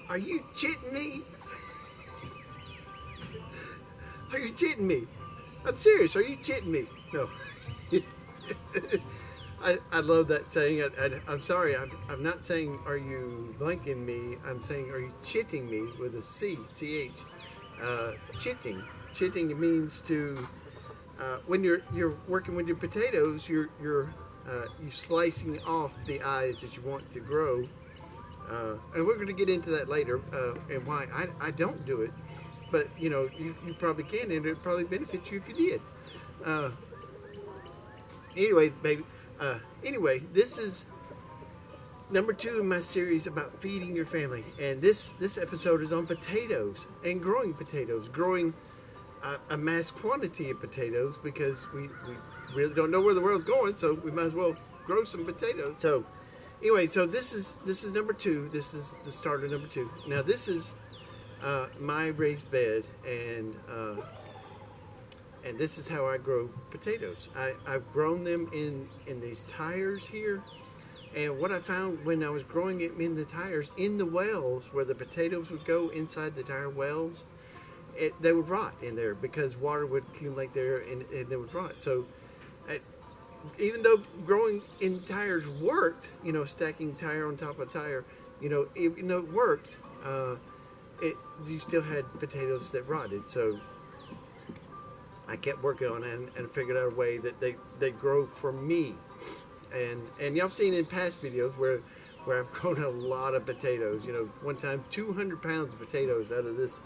Are you chitting me? Are you chitting me? I'm serious. Are you chitting me? No. I love that saying. I'm sorry. I'm not saying are you blanking me. I'm saying are you chitting me with a C, C-H. Chitting. Chitting means to when you're working with your potatoes, you're slicing off the eyes that you want to grow, and we're going to get into that later and why I don't do it, but you probably can, and it would probably benefit you if you did. Uh, anyway, baby. Anyway, this is number 2 in my series about feeding your family, and this episode is on potatoes and growing a mass quantity of potatoes because we really don't know where the world's going, so we might as well grow some potatoes. So anyway, so this is number 2. This is the start of number 2. Now this is my raised bed, and this is how I grow potatoes. I've grown them in these tires here, and what I found when I was growing it in the tires, in the wells where the potatoes would go inside the tire wells, they would rot in there because water would accumulate there, and they would rot. So even though growing in tires worked, stacking tire on top of tire, even though it worked, you still had potatoes that rotted. So I kept working on it and figured out a way that they grow for me. And y'all seen in past videos where I've grown a lot of potatoes. One time 200 pounds of potatoes out of this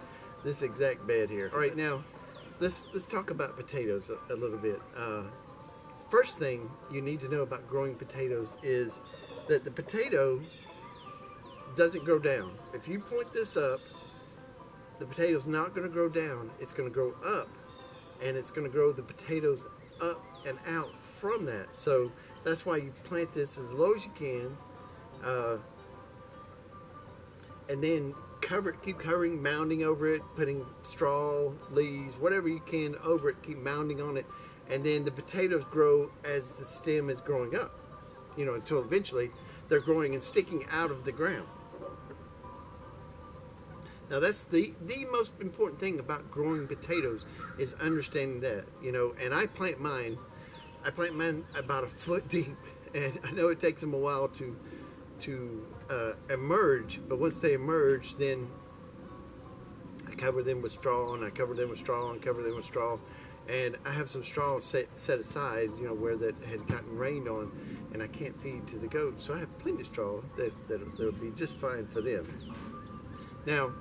exact bed here. All right, now let's talk about potatoes a little bit. First thing you need to know about growing potatoes is that the potato doesn't grow down. If you point this up, the potato's not going to grow down. It's going to grow up, and it's going to grow the potatoes up and out from that. So that's why you plant this as low as you can, and then keep covering, mounding over it, putting straw, leaves, whatever you can over it, keep mounding on it, and then the potatoes grow as the stem is growing up, until eventually they're growing and sticking out of the ground. Now that's the most important thing about growing potatoes is understanding that, and I plant mine about a foot deep, and I know it takes them a while to emerge, but once they emerge, then I cover them with straw, and I cover them with straw, and cover them with straw, and I have some straw set aside, where that had gotten rained on, and I can't feed to the goats, so I have plenty of straw that'll be just fine for them. Now,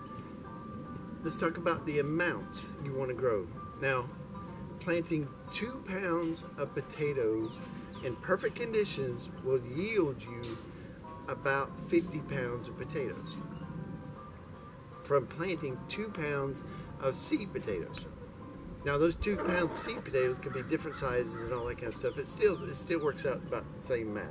let's talk about the amounts you want to grow. Now, planting 2 pounds of potatoes in perfect conditions will yield you about 50 pounds of potatoes from planting 2 pounds of seed potatoes. Now those 2 pounds of seed potatoes can be different sizes and all that kind of stuff. It still works out about the same math.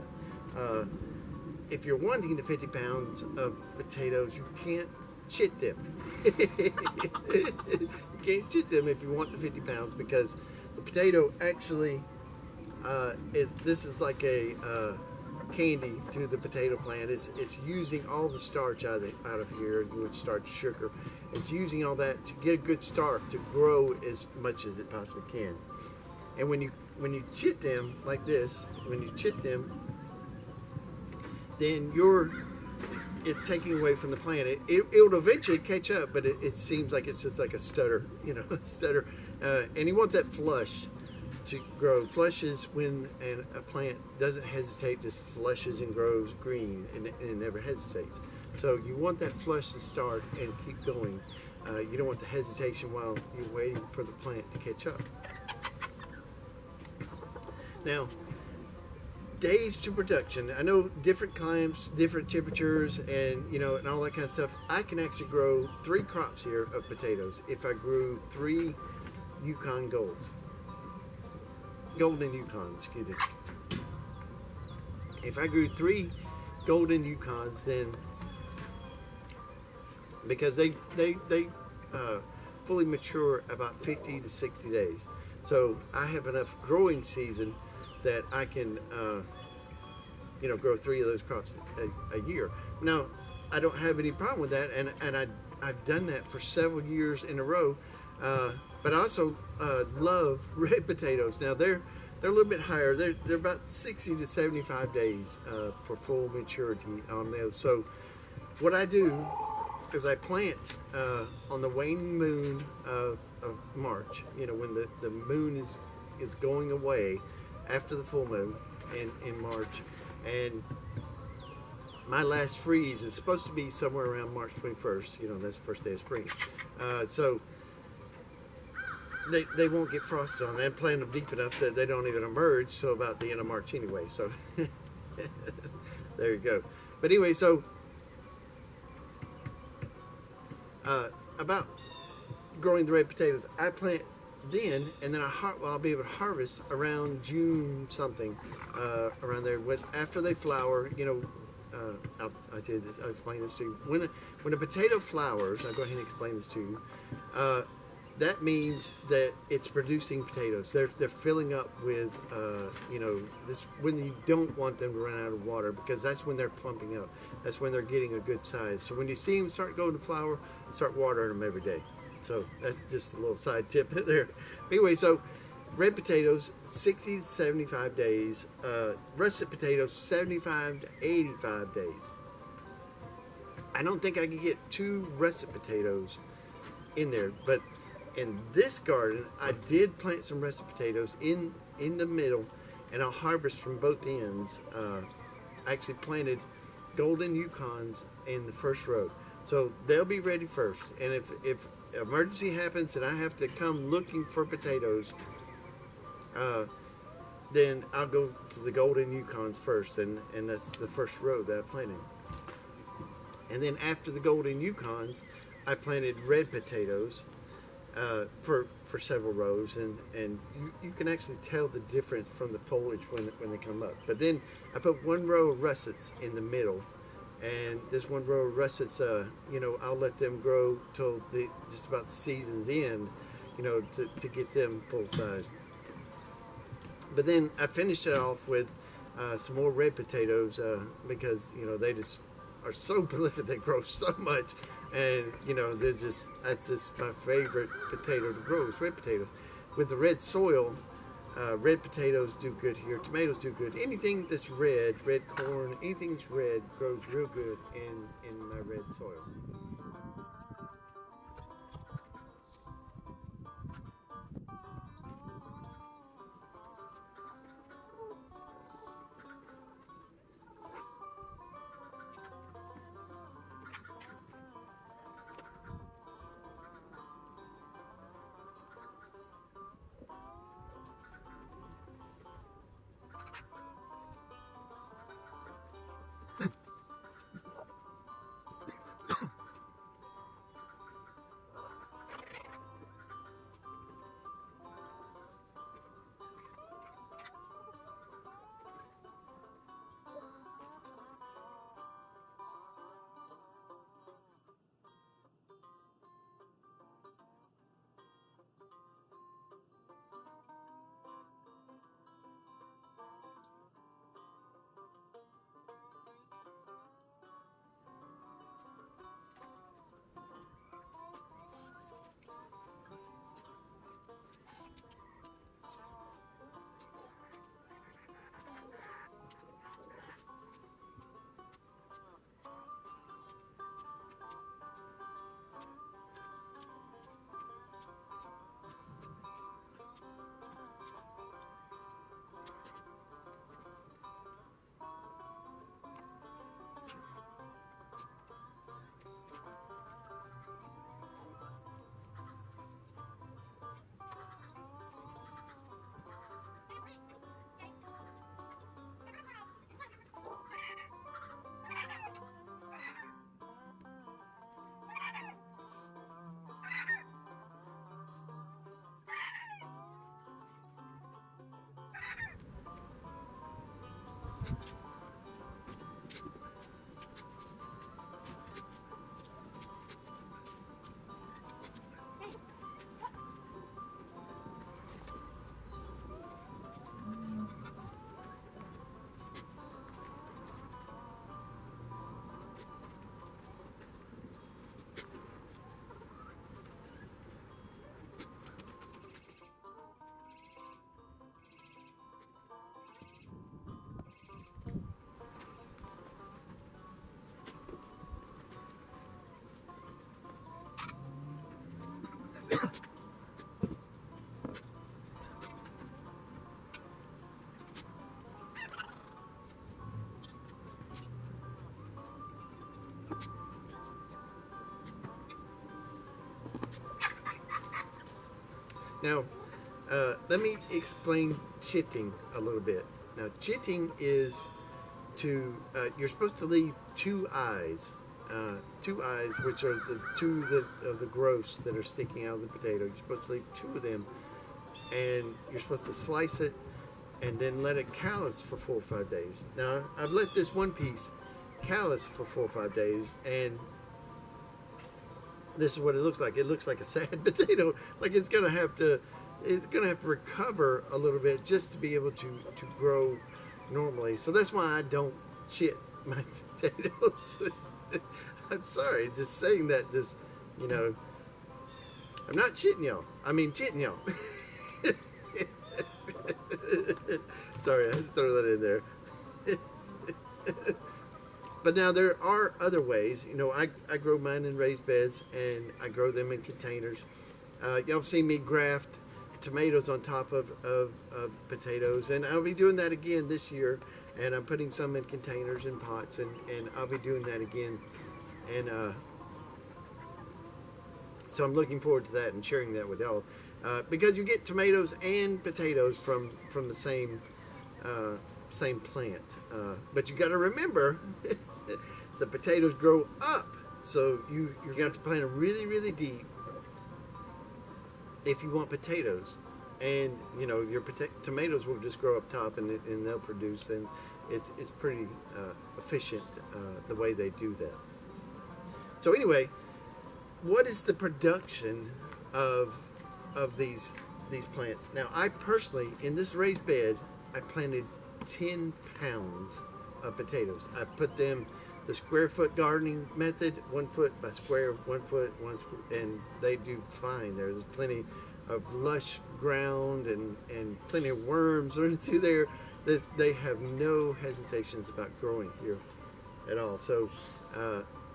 If you're wanting the 50 pounds of potatoes, you can't chit them. You can't chit them if you want the 50 pounds, because the potato actually is like a candy to the potato plant. It's using all the starch out of here, which starch, sugar. It's using all that to get a good start to grow as much as it possibly can. And when you chit them like this, when you chit them, then it's taking away from the plant. It'll eventually catch up, but it seems like it's just like a stutter, stutter. And you want that flush to grow. Flush is when a plant doesn't hesitate, just flushes and grows green, and it never hesitates. So you want that flush to start and keep going. You don't want the hesitation while you're waiting for the plant to catch up. Now, days to production. I know different climates, different temperatures, and and all that kind of stuff. I can actually grow 3 crops here of potatoes if I grew 3 Yukon Golds. Golden Yukons, excuse me. If I grew 3 golden Yukons, then because they fully mature about 50 to 60 days, so I have enough growing season that I can grow 3 of those crops a year. Now I don't have any problem with that, and I've done that for several years in a row. But I also love red potatoes. Now they're a little bit higher. They're about 60 to 75 days for full maturity on those. So what I do is I plant on the waning moon of March. You know, when the moon is going away after the full moon in March, and my last freeze is supposed to be somewhere around March 21st. You know, that's the first day of spring. So they won't get frosted on. I plant them deep enough that they don't even emerge till about the end of March anyway. So there you go. But anyway, so about growing the red potatoes, I plant then, and then I'll be able to harvest around June something, around there. After they flower, you know. I'll tell you this. I'll explain this to you. When a potato flowers, I'll go ahead and explain this to you. That means that it's producing potatoes. They're filling up with, you know, this when you don't want them to run out of water, because that's when they're plumping up. That's when they're getting a good size. So when you see them start going to flower, start watering them every day. So that's just a little side tip there. Anyway, so red potatoes, 60 to 75 days. Russet potatoes, 75 to 85 days. I don't think I could get 2 russet potatoes in there, but in this garden, I did plant some russet potatoes in the middle, and I'll harvest from both ends. I actually planted golden Yukons in the first row, so they'll be ready first. And if emergency happens and I have to come looking for potatoes, then I'll go to the golden Yukons first, and that's the first row that I planted. And then after the golden Yukons, I planted red potatoes for several rows, and you can actually tell the difference from the foliage when they come up. But then I put 1 row of russets in the middle, and this 1 row of russets, you know, I'll let them grow till just about the season's end, you know, to get them full size. But then I finished it off with some more red potatoes because, you know, they just are so prolific. They grow so much, and you know, that's just my favorite potato to grow is red potatoes. With the red soil, red potatoes do good here. Tomatoes do good. Anything that's red corn, anything that's red grows real good in my red soil. Now, let me explain chitting a little bit. Now, chitting is to, you're supposed to leave two eyes, which are the two of the growths that are sticking out of the potato. You're supposed to leave two of them, and you're supposed to slice it and then let it callus for 4 or 5 days. Now, I've let this one piece callus for 4 or 5 days, and this is what it looks like. It looks like a sad potato. Like it's gonna have to recover a little bit just to be able to grow normally. So that's why I don't chit my potatoes. I'm sorry, just saying that. Just, you know, I'm not chitting y'all. I mean chitting y'all. Sorry, I had to throw that in there. But now there are other ways. You know, I grow mine in raised beds, and I grow them in containers. Y'all have seen me graft tomatoes on top of potatoes, and I'll be doing that again this year. And I'm putting some in containers and pots, and I'll be doing that again. And so I'm looking forward to that and sharing that with y'all, because you get tomatoes and potatoes from the same plant. But you got to remember, the potatoes grow up, so you're going to have to plant them really, really deep if you want potatoes. And you know, your tomatoes will just grow up top, and they'll produce, and it's pretty efficient the way they do that. So anyway, what is the production of these plants? Now, I personally, in this raised bed, I planted 10 pounds of potatoes. I put them the square foot gardening method, 1 foot by square, 1 foot, and they do fine. There's plenty of lush ground and plenty of worms running through there. That they have no hesitations about growing here at all. So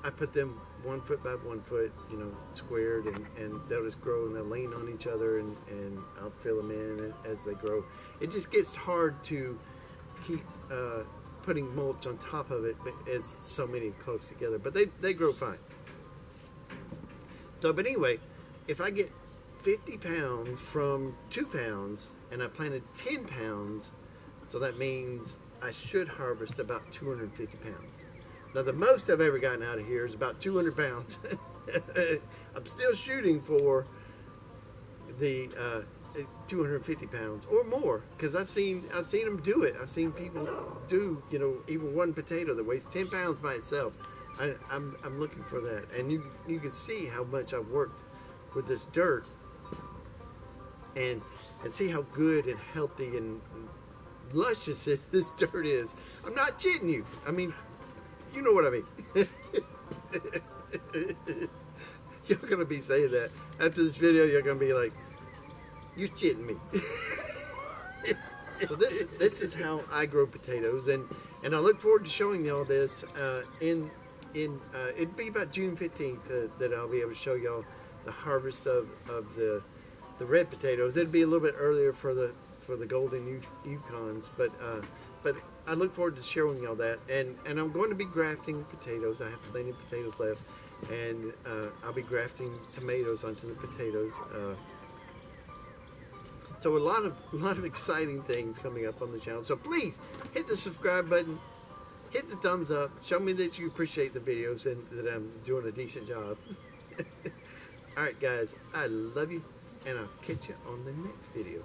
I put them 1 foot by 1 foot, you know, squared, and they'll just grow, and they'll lean on each other, and I'll fill them in as they grow. It just gets hard to keep putting mulch on top of it as so many close together, but they grow fine. So, but anyway, if I get 50 pounds from 2 pounds, and I planted 10 pounds, so that means I should harvest about 250 pounds. Now, the most I've ever gotten out of here is about 200 pounds. I'm still shooting for the 250 pounds or more, because I've seen them do it. I've seen people do, you know, even one potato that weighs 10 pounds by itself. I'm looking for that, and you can see how much I've worked with this dirt, and see how good and healthy and luscious this dirt is. I'm not chitting you. I mean, you know what I mean. You're gonna be saying that after this video. You're gonna be like, "You're chitting me." So this is how I grow potatoes, and I look forward to showing y'all this it'd be about June 15th that I'll be able to show y'all the harvest of the red potatoes. It'd be a little bit earlier for the golden Yukons, but I look forward to showing y'all that, and I'm going to be grafting potatoes. I have plenty of potatoes left, and I'll be grafting tomatoes onto the potatoes. So a lot of exciting things coming up on the channel. So please hit the subscribe button, hit the thumbs up, show me that you appreciate the videos and that I'm doing a decent job. All right, guys, I love you, and I'll catch you on the next video.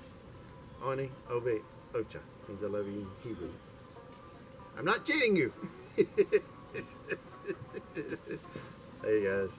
Ani Ove Ocha means I love you in Hebrew. I'm not cheating you. Hey, guys.